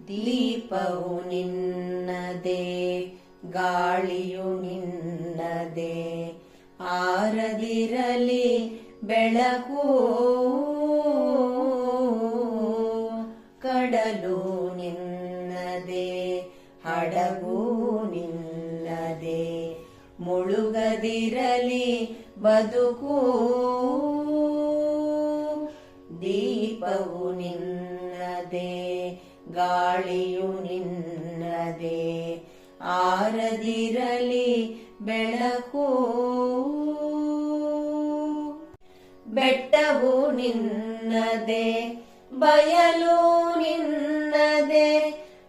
ದೀಪವು ನಿನ್ನದೇ, ಗಾಳಿಯು ನಿನ್ನದೇ, ಆರದಿರಲಿ ಬೆಳಕು. ಕಡಲು ನಿನ್ನದೇ, ಹಡಗು ನಿನ್ನದೇ, ಮುಳುಗದಿರಲಿ ಬದುಕು. ದೀಪವು ನಿನ್ನದೇ, ಗಾಳಿಯು ನಿನ್ನದೇ, ಆರದಿರಲಿ ಬೆಳಕು. ಬೆಟ್ಟವು ನಿನ್ನದೇ, ಬಯಲು ನಿನ್ನದೇ,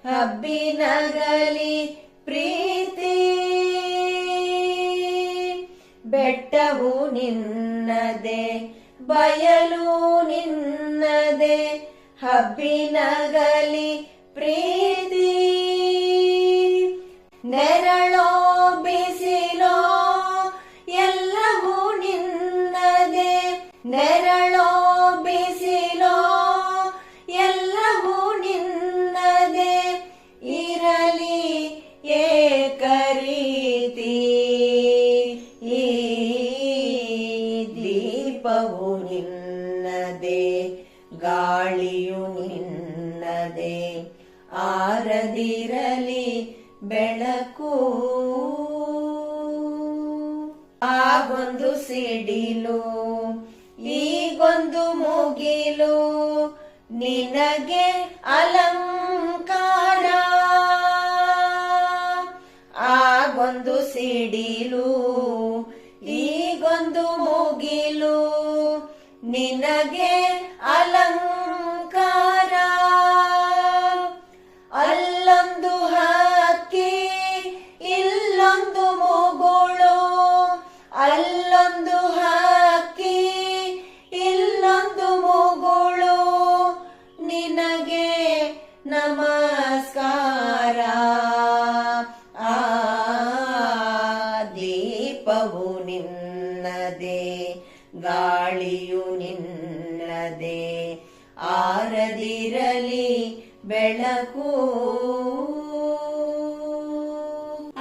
ಹಬ್ಬಿನಗಲಿ ಪ್ರೀತಿ. ಬೆಟ್ಟವು ನಿನ್ನದೇ, ಬಯಲು ನಿನ್ನದೇ, ಹಬ್ಬಿನಗಲಿ ಪ್ರೀತಿ. ನೆರಳೋ ಬಿಸಿಲೋ ಎಲ್ಲವೂ ನಿನ್ನದೇ, ನೆರಳೋ ಬಿಸಿಲೋ ಎಲ್ಲವೂ ನಿನ್ನದೇ, ಇರಲಿ ಏಕರೀತಿ. ಈ ದೀಪವು ನಿನ್ನದೇ, ಗಾಳಿಯು ನಿನ್ನದೇ, ಆರದಿರಲಿ ಬೆಳಕು. ಆಗೊಂದು ಸಿಡಿಲು, ಈಗೊಂದು ಮುಗಿಲು, ನಿನಗೆ ಅಲಂಕಾರ. ಆಗೊಂದು ಸಿಡಿಲು, ಈಗೊಂದು ಮುಗಿಲು, ನಿನಗೆ ಅಲಂಕಾರ. ಅಲ್ಲೊಂದು ಹಕ್ಕಿ, ಇಲ್ಲೊಂದು ಮುಗುಳು, ಅಲ್ಲೊಂದು ಹಕ್ಕಿ, ಇಲ್ಲೊಂದು ಮುಗುಳು, ನಿನಗೆ ನಮಸ್ಕಾರ. ಆ ದೀಪವು ನಿನ್ನದೇ, ಗಾಳಿಯು ನಿನ್ನದೇ, ಆರದಿರಲಿ ಬೆಳಕು.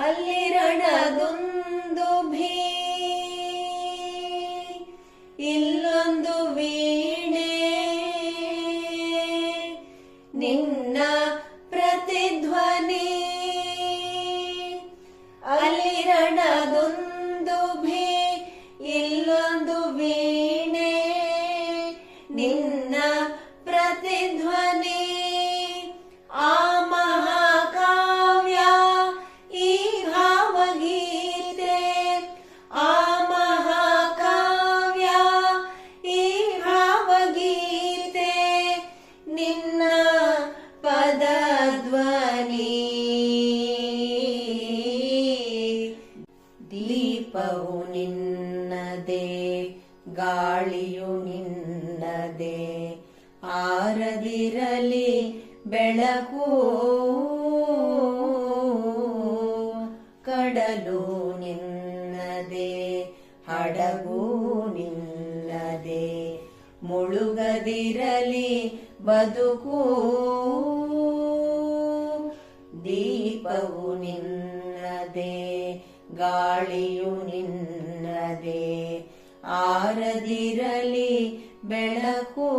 ಅಲ್ಲಿ ರಣದುಂದುಭಿ, ಇಲ್ಲೊಂದು ವೀಣೆ, ನಿನ್ನ ಪ್ರತಿಧ್ವನಿ. ಅಲ್ಲಿ ರಣದುಂದುಭಿ, ಇಲ್ಲೊಂದು ವೀಣೆ, ನಿನ್ನ ಪ್ರತಿಧ್ವನಿ. ಆ ಮಹಾಕಾವ್ಯ ಈ ಭಾವಗೀತೆ, ಆ ಮಹಾಕಾವ್ಯ ಈ ಭಾವಗೀತೆ, ನಿನ್ನ ಪದಧ್ವನಿ. ದೀಪವು ನಿನ್ನದೇ, ಗಾಳಿಯು ನಿನ್ನದೇ, ಆರದಿರಲಿ ಬೆಳಕು. ಕಡಲು ನಿನ್ನದೇ, ಹಡಗು ನಿನ್ನದೇ, ಮುಳುಗದಿರಲಿ ಬದುಕು. ದೀಪವು ನಿನ್ನದೇ, ಗಾಳಿಯು ನಿನ್ನದೇ, ಆರದಿರಲಿ ಬೆಳಕು.